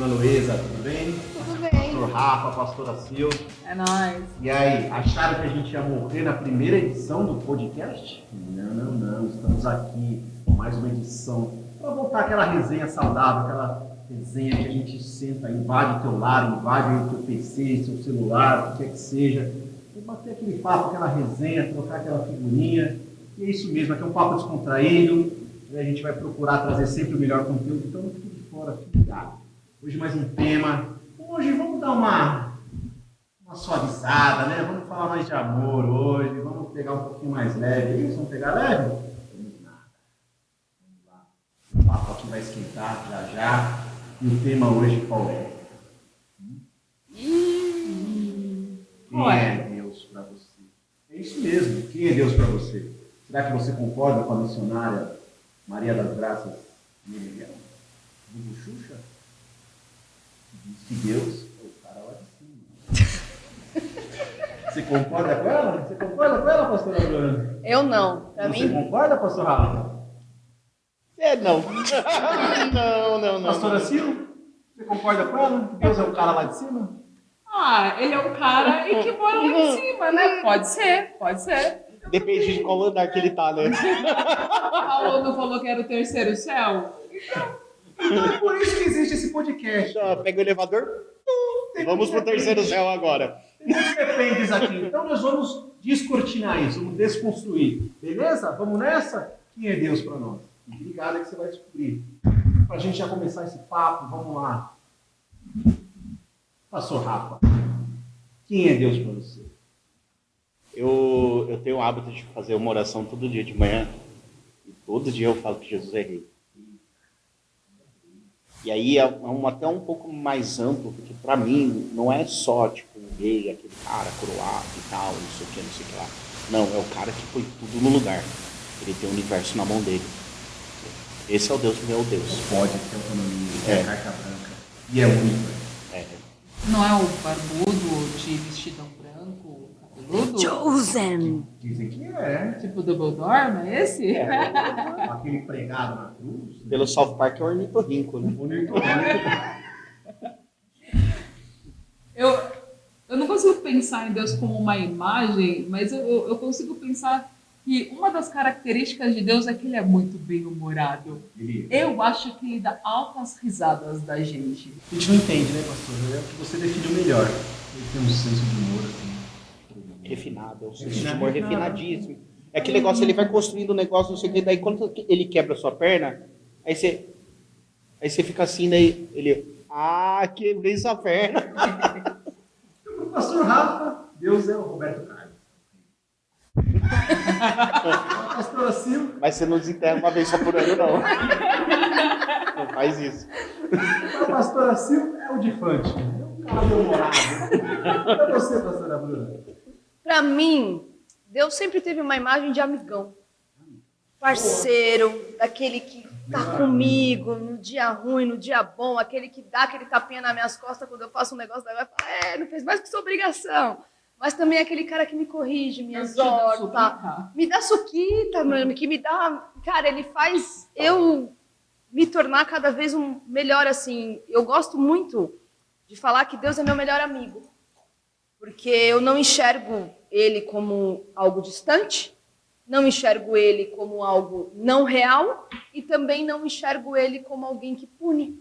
Dona Luísa, tudo bem? Tudo bem. Pastor Rafa, pastora Sil. É nóis. E aí, acharam que a gente ia morrer na primeira edição do podcast? Não. Estamos aqui com mais uma edição para voltar aquela resenha saudável, aquela resenha que a gente senta, invade o teu lar, invade o teu PC, seu celular, o que quer que seja. E bater aquele papo, aquela resenha, trocar aquela figurinha. E é isso mesmo, aqui é um papo descontraído. A gente vai procurar trazer sempre o melhor conteúdo, então não fique de fora, fique ligado. Hoje mais um tema. Hoje vamos dar uma suavizada, né? Vamos falar mais de amor hoje, vamos pegar um pouquinho mais leve. Isso, vamos pegar leve? Vamos nada. Vamos lá. O papo aqui vai esquentar já. E o tema hoje qual é? Quem é Deus para você? É isso mesmo, quem é Deus para você? Será que você concorda com a missionária Maria das Graças Miriam, do Xuxa? Diz que Deus é o cara lá de cima. Você concorda com ela? Você concorda com ela, pastora Bruna? Eu não. Pra Você mim, concorda, pastor Rafa? Não. Não. Pastora Sil? Você concorda com ela? Que Deus é o cara lá de cima? Ah, ele é o cara e que mora lá em cima, né? Pode ser. Depende de qual andar que ele tá, né? Paulo não falou que era o terceiro céu? Então é por isso que existe esse podcast. Pega o elevador. Vamos pro terceiro céu agora. Tem muitos dependes aqui. Então nós vamos descortinar isso, vamos desconstruir. Beleza? Vamos nessa? Quem é Deus para nós? Fique ligado aí que você vai descobrir. Para a gente já começar esse papo, vamos lá. Pastor Rafa, quem é Deus para você? Eu tenho o hábito de fazer uma oração todo dia de manhã. E todo dia eu falo que Jesus é rei. E aí é até um pouco mais amplo, porque para mim não é só tipo um rei, aquele cara coroado e tal, não sei o que lá. Não, é o cara que põe tudo no lugar. Ele tem o universo na mão dele. Esse é o Deus, meu Deus. Pode ter autonomia, é carta branca. E é único. Não é o barbudo de vestidão branco, cabeludo? Chosen. Dizem que é. Tipo Dumbledore, não é esse? Aquele pregado na cruz. Pelo South Park é o ornitorrinco, né? Eu não consigo pensar em Deus como uma imagem, mas eu consigo pensar que uma das características de Deus é que ele é muito bem-humorado. Eu acho que ele dá altas risadas da gente. A gente não entende, né, pastor? É o que você define melhor. Ele tem um senso de humor, assim. Refinado, é um senso de humor refinadíssimo. É aquele negócio, ele vai construindo um negócio, não sei o que, daí quando ele quebra a sua perna, aí você fica assim, daí ele, quebrei sua perna. Para o pastor Rafa, Deus é o Roberto Carlos. A pastora Sil. Mas você não desenterra uma vez só por ano, não. Não faz isso. A pastora Sil é o Difante. É um cara bem-humorado. E você, pastora Bruna? Pra mim, Deus sempre teve uma imagem de amigão. Parceiro, daquele que tá comigo no dia ruim, no dia bom, aquele que dá aquele tapinha nas minhas costas quando eu faço um negócio, daí vai falar, não fez mais que sua obrigação. Mas também aquele cara que me corrige, me exorta, me dá suquita, mano, que me dá... Cara, ele faz eu me tornar cada vez um melhor, assim. Eu gosto muito de falar que Deus é meu melhor amigo. Porque eu não enxergo ele como algo distante, não enxergo ele como algo não real e também não enxergo ele como alguém que pune.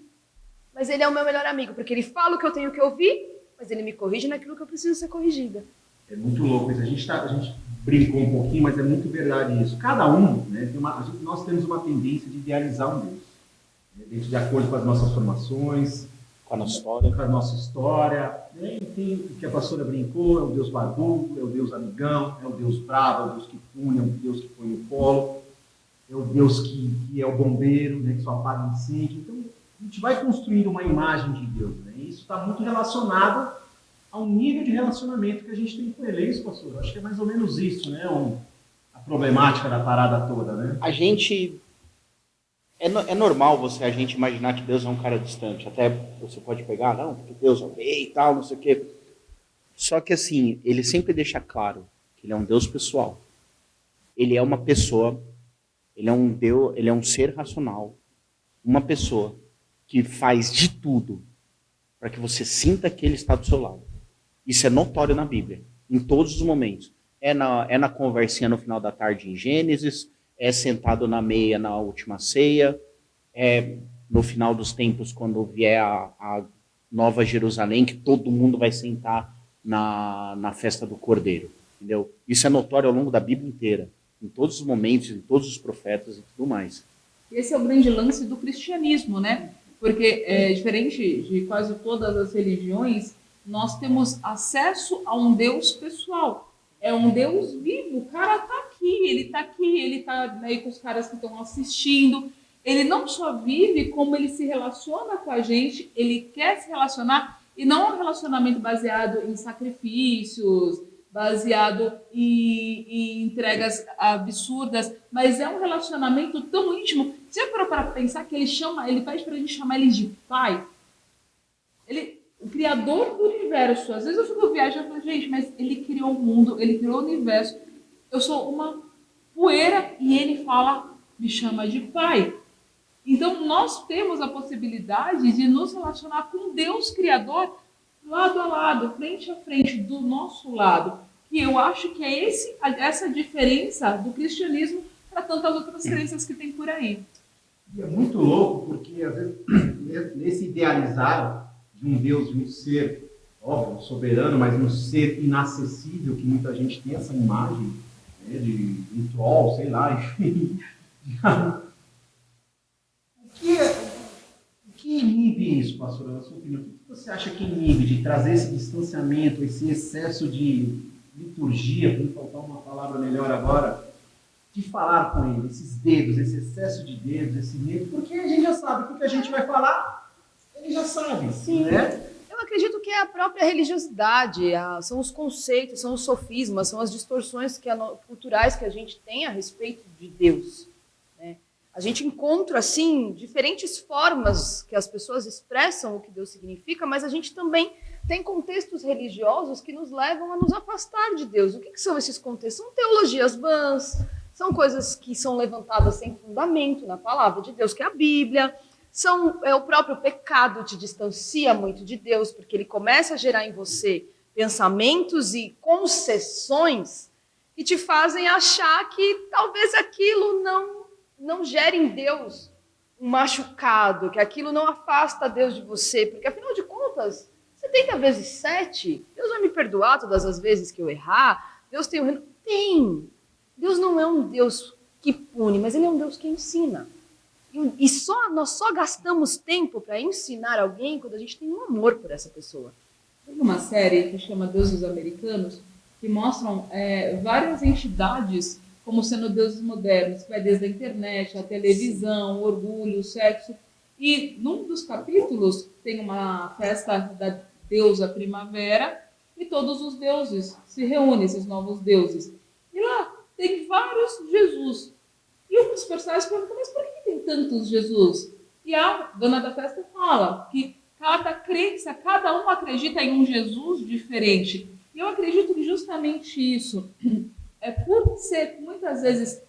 Mas ele é o meu melhor amigo, porque ele fala o que eu tenho que ouvir, mas ele me corrige naquilo que eu preciso ser corrigida. É muito louco isso. A gente brincou um pouquinho, mas é muito verdade isso. Cada um, né, nós temos uma tendência de idealizar um Deus. Né, de acordo com as nossas formações, Com a nossa história. com a nossa história. Né, e tem o que a pastora brincou, é o Deus barbudo, é o Deus amigão, é o Deus bravo, é o Deus que pune, é o Deus que põe no colo, é o Deus que é o bombeiro, né, que só apaga incêndio. Então, a gente vai construindo uma imagem de Deus. Né, e isso está muito relacionado ao nível de relacionamento que a gente tem com ele. É isso, pastor? Acho que é mais ou menos isso, né? A problemática da parada toda, né? A gente... É normal a gente imaginar que Deus é um cara distante. Até você pode pegar, não, porque Deus é o rei e tal, não sei o quê. Só que assim, ele sempre deixa claro que ele é um Deus pessoal. Ele é uma pessoa, ele é um Deus, ele é um ser racional. Uma pessoa que faz de tudo para que você sinta que ele está do seu lado. Isso é notório na Bíblia, em todos os momentos. É na conversinha no final da tarde em Gênesis, é sentado na meia na última ceia, é no final dos tempos, quando vier a Nova Jerusalém, que todo mundo vai sentar na festa do Cordeiro. Entendeu? Isso é notório ao longo da Bíblia inteira, em todos os momentos, em todos os profetas e tudo mais. Esse é o grande lance do cristianismo, né? Porque, diferente de quase todas as religiões, nós temos acesso a um Deus pessoal. É um Deus vivo. O cara está aqui, ele está aí com os caras que estão assistindo. Ele não só vive, como ele se relaciona com a gente, ele quer se relacionar, e não é um relacionamento baseado em sacrifícios, baseado em entregas absurdas, mas é um relacionamento tão íntimo. Você parou para pensar que ele pede para a gente chamar ele de pai? O criador do universo. Às vezes eu fico viajando e falo, gente, mas ele criou o mundo, ele criou o universo. Eu sou uma poeira e ele me chama de pai. Então nós temos a possibilidade de nos relacionar com Deus Criador lado a lado, frente a frente, do nosso lado. E eu acho que é essa diferença do cristianismo para tantas outras crenças que tem por aí. E é muito louco, porque às vezes, nesse idealizar de um Deus, de um ser, óbvio, soberano, mas um ser inacessível, que muita gente tem essa imagem, né, de um troll, sei lá, enfim. O que inibe isso, pastor, na sua opinião? O que você acha que inibe de trazer esse distanciamento, esse excesso de liturgia, para não faltar uma palavra melhor agora, de falar com ele, esses dedos, esse excesso de dedos, esse medo, porque a gente já sabe o que a gente vai falar, ele já sabe. Sim. Né? Eu acredito que é a própria religiosidade, são os conceitos, são os sofismas, são as distorções culturais que a gente tem a respeito de Deus. Né? A gente encontra, assim, diferentes formas que as pessoas expressam o que Deus significa, mas a gente também tem contextos religiosos que nos levam a nos afastar de Deus. O que são esses contextos? São teologias vãs, são coisas que são levantadas sem fundamento na palavra de Deus, que é a Bíblia. O próprio pecado te distancia muito de Deus, porque ele começa a gerar em você pensamentos e concessões que te fazem achar que talvez aquilo não gere em Deus um machucado, que aquilo não afasta Deus de você, porque afinal de contas, 70 vezes 7, Deus vai me perdoar todas as vezes que eu errar, Deus tem o reino. Tem! Deus não é um Deus que pune, mas ele é um Deus que ensina. E nós só gastamos tempo para ensinar alguém quando a gente tem um amor por essa pessoa. Tem uma série que chama Deuses Americanos, que mostram várias entidades como sendo deuses modernos, que vai desde a internet, a televisão, o orgulho, o sexo. E num dos capítulos tem uma festa da deusa Primavera e todos os deuses se reúnem, esses novos deuses. E lá tem vários Jesus. E um dos personagens pergunta, mas por que tem tantos Jesus? E a dona da festa fala que cada crença, cada um acredita em um Jesus diferente. E eu acredito que justamente isso, por ser muitas vezes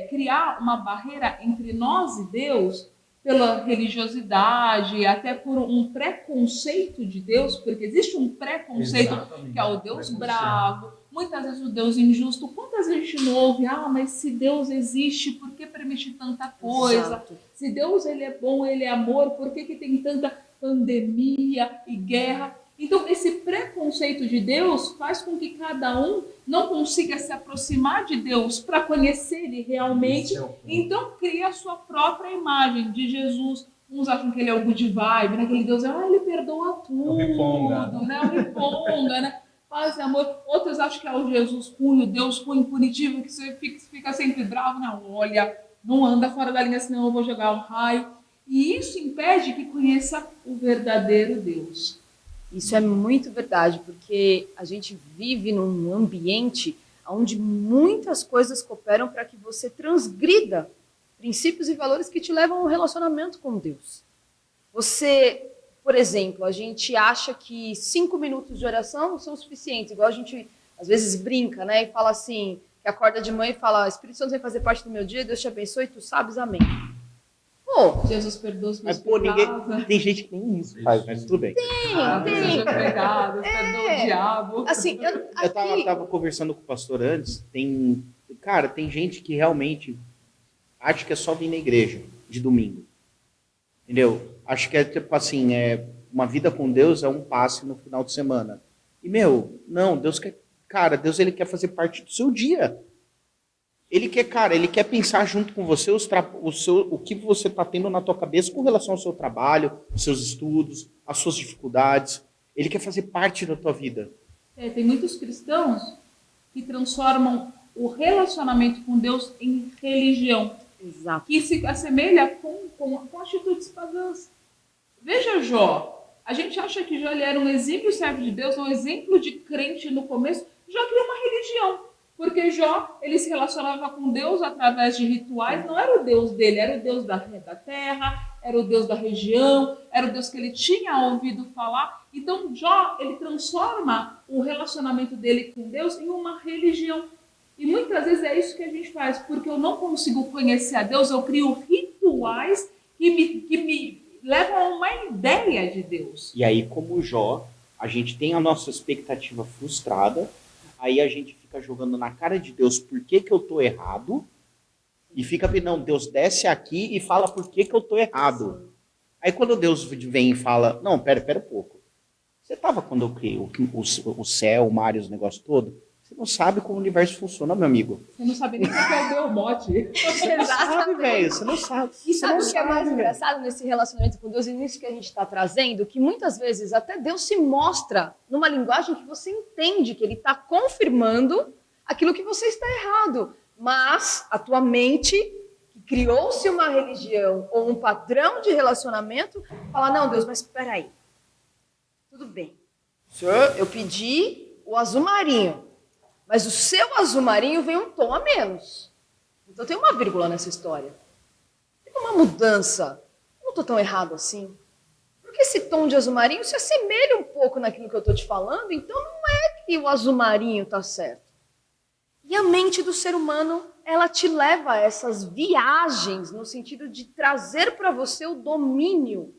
criar uma barreira entre nós e Deus, pela religiosidade, até por um preconceito de Deus, porque existe um preconceito. Exatamente. Que é o Deus bravo, muitas vezes o Deus injusto. Quantas vezes a gente não ouve, mas se Deus existe, por que permite tanta coisa? Exato. Se Deus ele é bom, ele é amor, por que tem tanta pandemia e guerra? Então, esse preconceito de Deus faz com que cada um não consiga se aproximar de Deus para conhecer Ele realmente. Então, cria a sua própria imagem de Jesus. Uns acham que Ele é o good vibe, né? Aquele Deus, Ele perdoa tudo, o riponga, né? Paz e amor. Outros acham que é o Jesus ruim, o Deus ruim, punitivo, que você fica sempre bravo. Não, olha, não anda fora da linha, senão eu vou jogar um raio. E isso impede que conheça o verdadeiro Deus. Isso é muito verdade, porque a gente vive num ambiente onde muitas coisas cooperam para que você transgrida princípios e valores que te levam a um relacionamento com Deus. Você, por exemplo, a gente acha que 5 minutos de oração são suficientes, igual a gente às vezes brinca, né, e fala assim, que acorda de manhã e fala, Espírito Santo vai fazer parte do meu dia, Deus te abençoe, tu sabes, amém. Pô, Jesus perdoa os meus Mas, pô, pecados. tem gente que nem isso faz, mas tudo bem. Perdoa os meus pecados, perdoa o diabo. assim, Eu aqui, tava conversando com o pastor antes, cara, tem gente que realmente acha que é só vir na igreja de domingo. Entendeu? Acho que é tipo assim, uma vida com Deus é um passe no final de semana. E, não, Deus quer, cara, Deus ele quer fazer parte do seu dia. Ele quer pensar junto com você o que você está tendo na tua cabeça com relação ao seu trabalho, aos seus estudos, às suas dificuldades. Ele quer fazer parte da tua vida. Tem muitos cristãos que transformam o relacionamento com Deus em religião, exato. que se assemelha com atitudes pagãs. Veja Jó. A gente acha que Jó ele era um exímio servo de Deus, um exemplo de crente no começo. Jó criou uma religião. Porque Jó, ele se relacionava com Deus através de rituais, não era o Deus dele, era o Deus da terra, era o Deus da região, era o Deus que ele tinha ouvido falar. Então Jó, ele transforma o relacionamento dele com Deus em uma religião. E muitas vezes é isso que a gente faz, porque eu não consigo conhecer a Deus, eu crio rituais que me levam a uma ideia de Deus. E aí, como Jó, a gente tem a nossa expectativa frustrada, aí a gente fica jogando na cara de Deus por que eu tô errado, e fica pedindo, não, Deus desce aqui e fala por que eu tô errado. Aí quando Deus vem e fala, não, pera um pouco, você tava quando eu criei o céu, o mar e os negócios todos? Você não sabe como o universo funciona, meu amigo. Você não sabe nem qual é o meu mote. Você não sabe, velho, você não sabe. E sabe o que é mais engraçado nesse relacionamento com Deus e nisso que a gente está trazendo? Que muitas vezes até Deus se mostra numa linguagem que você entende que ele está confirmando aquilo que você está errado. Mas a tua mente, que criou-se uma religião ou um padrão de relacionamento, fala, não, Deus, mas espera aí. Tudo bem. Senhor, eu pedi o azul marinho. Mas o seu azul marinho vem um tom a menos. Então tem uma vírgula nessa história. Tem uma mudança. Eu não estou tão errado assim. Porque esse tom de azul marinho se assemelha um pouco naquilo que eu estou te falando, então não é que o azul marinho está certo. E a mente do ser humano, ela te leva a essas viagens no sentido de trazer para você o domínio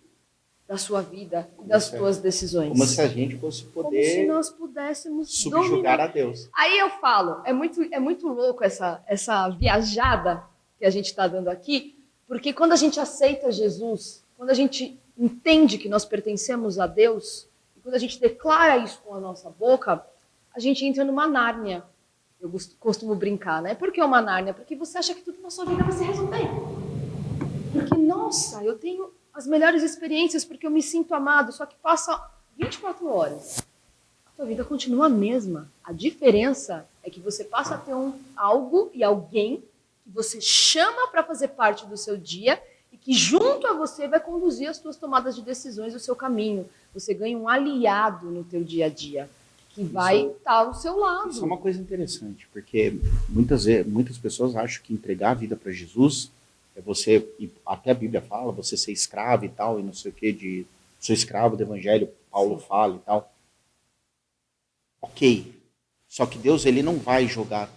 da sua vida, das suas decisões. Como se a gente fosse poder como se nós pudéssemos subjugar dominar a Deus. Aí eu falo, é muito louco essa viajada que a gente está dando aqui, porque quando a gente aceita Jesus, quando a gente entende que nós pertencemos a Deus, e quando a gente declara isso com a nossa boca, a gente entra numa Nárnia. Eu costumo brincar, né? Por que uma Nárnia? Porque você acha que tudo na sua vida vai se resolver. Porque, nossa, eu tenho as melhores experiências porque eu me sinto amado, só que passa 24 horas. A tua vida continua a mesma. A diferença é que você passa a ter algo e alguém que você chama para fazer parte do seu dia e que junto a você vai conduzir as tuas tomadas de decisões, o seu caminho. Você ganha um aliado no teu dia a dia que vai estar ao seu lado. Isso é uma coisa interessante, porque muitas pessoas acham que entregar a vida para Jesus é você, e até a Bíblia fala, você ser escravo e tal, e não sei o que, sou escravo do evangelho, Paulo fala e tal. Ok. Só que Deus, ele não vai jogar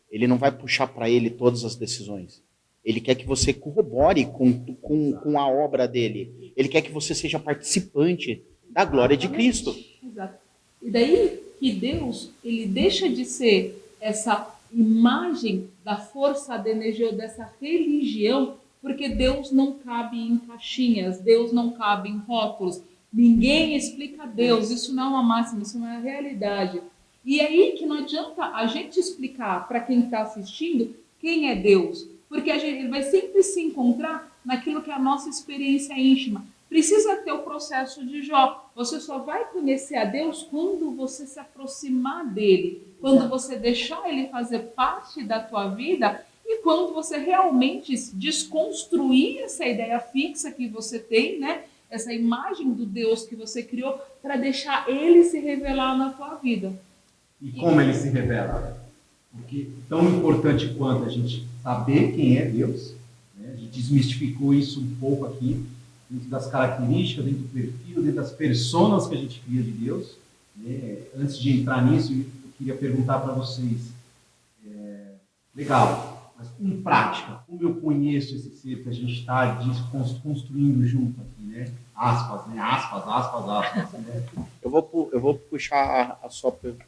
ele não vai puxar para ele todas as decisões. Ele quer que você corrobore com a obra dele. Ele quer que você seja participante da glória de Cristo. Exato. E daí que Deus, ele deixa de ser essa imagem da força da energia, dessa religião, porque Deus não cabe em caixinhas, Deus não cabe em rótulos. Ninguém explica Deus, isso não é uma máxima, isso é uma realidade. E aí que não adianta a gente explicar para quem está assistindo quem é Deus, porque ele vai sempre se encontrar naquilo que é a nossa experiência íntima. Precisa ter o processo de Jó. Você só vai conhecer a Deus quando você se aproximar dele, quando você deixar ele fazer parte da tua vida e quando você realmente desconstruir essa ideia fixa que você tem, né? Essa imagem do Deus que você criou, para deixar ele se revelar na tua vida. E como ele se revela? Porque tão importante quanto a gente saber quem é Deus, né? A gente desmistificou isso um pouco aqui, dentro das características, dentro do perfil, dentro das personas que a gente cria de Deus. Né? Antes de entrar nisso, eu queria perguntar para vocês, legal, Mas em prática, como eu conheço esse ser que a gente está construindo junto aqui, né? Aspas, né? Aspas, aspas, aspas. Né? Eu vou puxar a sua pergunta.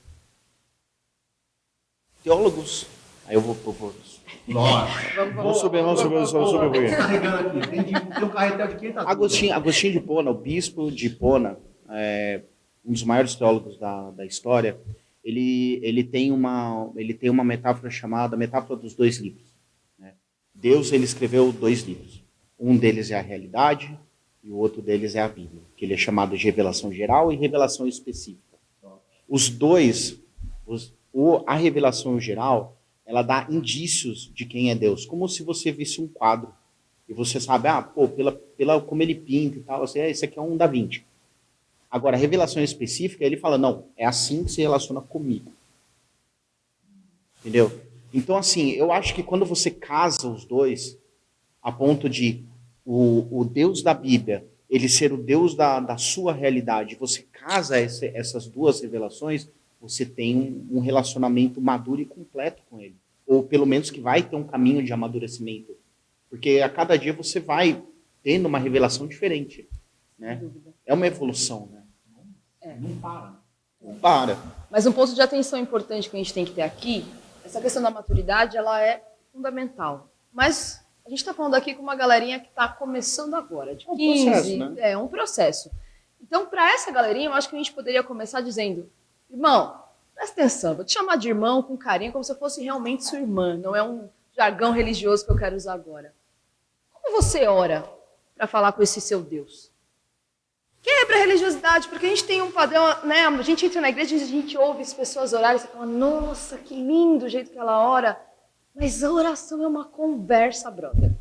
Teólogos. Aí eu vou propor isso. Lógico. Vamos subir um pouquinho. Carregando aqui. Tem um carretel de 500 Agostinho de Hipona, o bispo de Hipona, um dos maiores teólogos da história, ele tem uma metáfora chamada metáfora dos 2 livros. Né? Deus ele escreveu 2 livros. Um deles é a realidade e o outro deles é a Bíblia, que ele é chamado de revelação geral e revelação específica. Os dois, a revelação geral, ela dá indícios de quem é Deus, como se você visse um quadro e você sabe, pela como ele pinta e tal, assim, esse aqui é um Da Vinci. Agora, a revelação específica, ele fala, não, é assim que se relaciona comigo. Entendeu? Então, assim, eu acho que quando você casa os dois, a ponto de o Deus da Bíblia, ele ser o Deus da sua realidade, você casa essas 2 revelações, você tem um relacionamento maduro e completo com ele. Ou pelo menos que vai ter um caminho de amadurecimento. Porque a cada dia você vai tendo uma revelação diferente. Né? É uma evolução, né? Não para. Não para. Mas um ponto de atenção importante que a gente tem que ter aqui, essa questão da maturidade, ela é fundamental. Mas a gente está falando aqui com uma galerinha que está começando agora, de 15. Processo, né? É um processo. Então, para essa galerinha, eu acho que a gente poderia começar dizendo, irmão, presta atenção, vou te chamar de irmão com carinho, como se eu fosse realmente sua irmã. Não é um jargão religioso que eu quero usar agora. Como você ora para falar com esse seu Deus? Quebra a religiosidade, porque a gente tem um padrão, né? A gente entra na igreja e a gente ouve as pessoas orarem e você fala, nossa, que lindo o jeito que ela ora. Mas a oração é uma conversa, brother.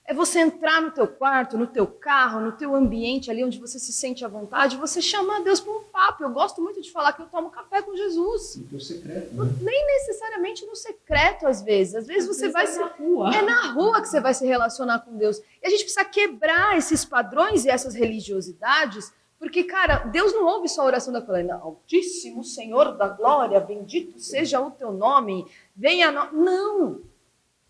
É você entrar no teu quarto, no teu carro, no teu ambiente ali onde você se sente à vontade, você chama Deus para um papo. Eu gosto muito de falar que eu tomo café com Jesus. No teu secreto, né? Nem necessariamente no secreto, às vezes. Às vezes você vai se... na rua. É na rua que você vai se relacionar com Deus. E a gente precisa quebrar esses padrões e essas religiosidades, porque, cara, Deus não ouve só a oração da coluna. Altíssimo Senhor da glória, bendito seja o teu nome, venha a Não!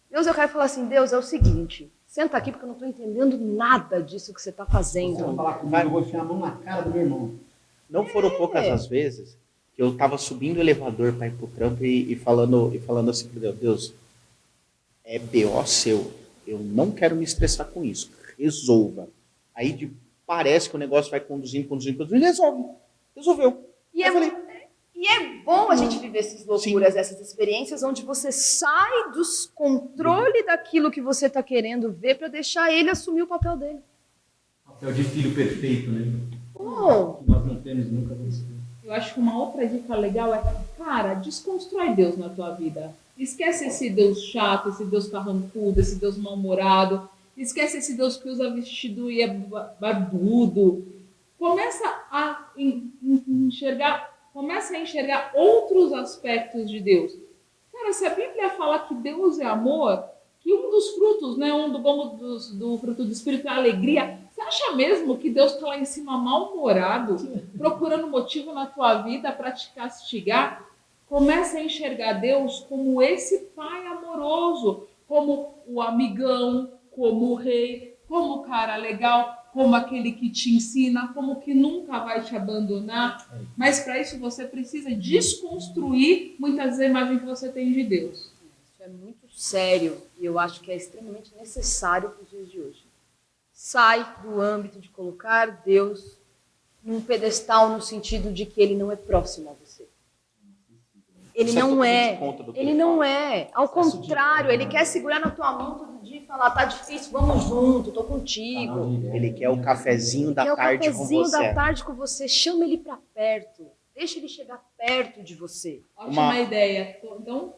Deus, eu quero falar assim, Deus, é o seguinte, senta aqui porque eu não estou entendendo nada disso que você está fazendo. Você vai falar comigo, eu vou enfiar a mão na cara do meu irmão. Não foram poucas as vezes que eu estava subindo o elevador para ir pro trampo e falando assim para Deus, é BO seu, eu não quero me estressar com isso, resolva. Aí parece que o negócio vai conduzindo, resolveu. E é bom a gente viver essas loucuras, essas experiências onde você sai dos controle daquilo que você está querendo ver para deixar ele assumir o papel dele. Papel de filho perfeito, né? Oh. Nós não temos nunca vencido. Eu acho que uma outra dica legal é, cara, desconstrói Deus na tua vida. Esquece esse Deus chato, esse Deus carrancudo, esse Deus mal-humorado. Esquece esse Deus que usa vestido e é barbudo. Começa a enxergar outros aspectos de Deus. Cara, se a Bíblia fala que Deus é amor, que um dos frutos, né, do fruto do Espírito é a alegria, você acha mesmo que Deus está lá em cima mal-humorado, procurando motivo na tua vida para te castigar? Começa a enxergar Deus como esse pai amoroso, como o amigão, como o rei, como o cara legal, como aquele que te ensina, como que nunca vai te abandonar. Mas para isso você precisa desconstruir muitas imagens que você tem de Deus. Isso é muito sério e eu acho que é extremamente necessário para os dias de hoje. Sai do âmbito de colocar Deus num pedestal no sentido de que ele não é próximo a você. Ele não é. Ele não é. Ao contrário, ele quer segurar na tua mão todo dia e falar, tá difícil, vamos junto, tô contigo. Ele quer o cafezinho da tarde com você. O cafezinho da tarde com você. Chama ele para perto. Deixa ele chegar perto de você. Ótima ideia. Então,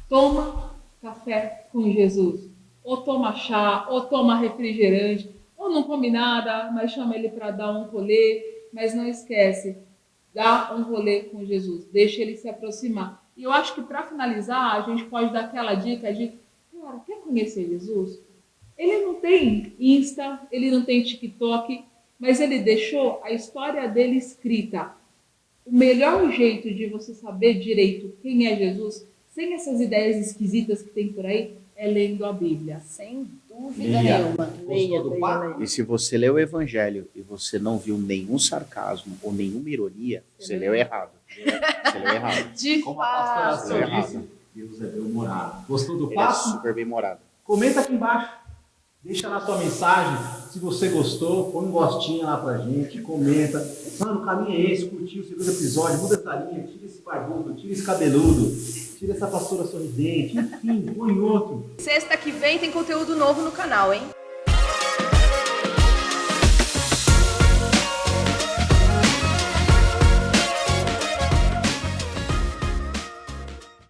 toma café com Jesus. Ou toma chá, ou toma refrigerante, ou não come nada, mas chama ele para dar um rolê. Mas não esquece, dá um rolê com Jesus. Deixa ele se aproximar. E eu acho que para finalizar, a gente pode dar aquela dica de, cara, quer conhecer Jesus? Ele não tem Insta, ele não tem TikTok, mas ele deixou a história dele escrita. O melhor jeito de você saber direito quem é Jesus, sem essas ideias esquisitas que tem por aí, é lendo a Bíblia. Sem dúvida Leia. nenhuma. Leia, do leia, papo? leia. E se você leu o Evangelho e você não viu nenhum sarcasmo ou nenhuma ironia, você leu errado. Você leu errado. De Como a pastora fato. Ação Errado. disse, Deus é bem-humorado. Gostou do Ele é papo? super bem morado. Comenta aqui embaixo. Deixa lá sua mensagem. Se você gostou, põe um gostinho lá pra gente. Comenta. Mano, o caminho é esse. Curtiu o segundo episódio. Muda essa linha. Tira esse barbudo. Tira esse cabeludo. Tira essa pastora sorridente. Enfim, põe outro. Sexta que vem tem conteúdo novo no canal, hein?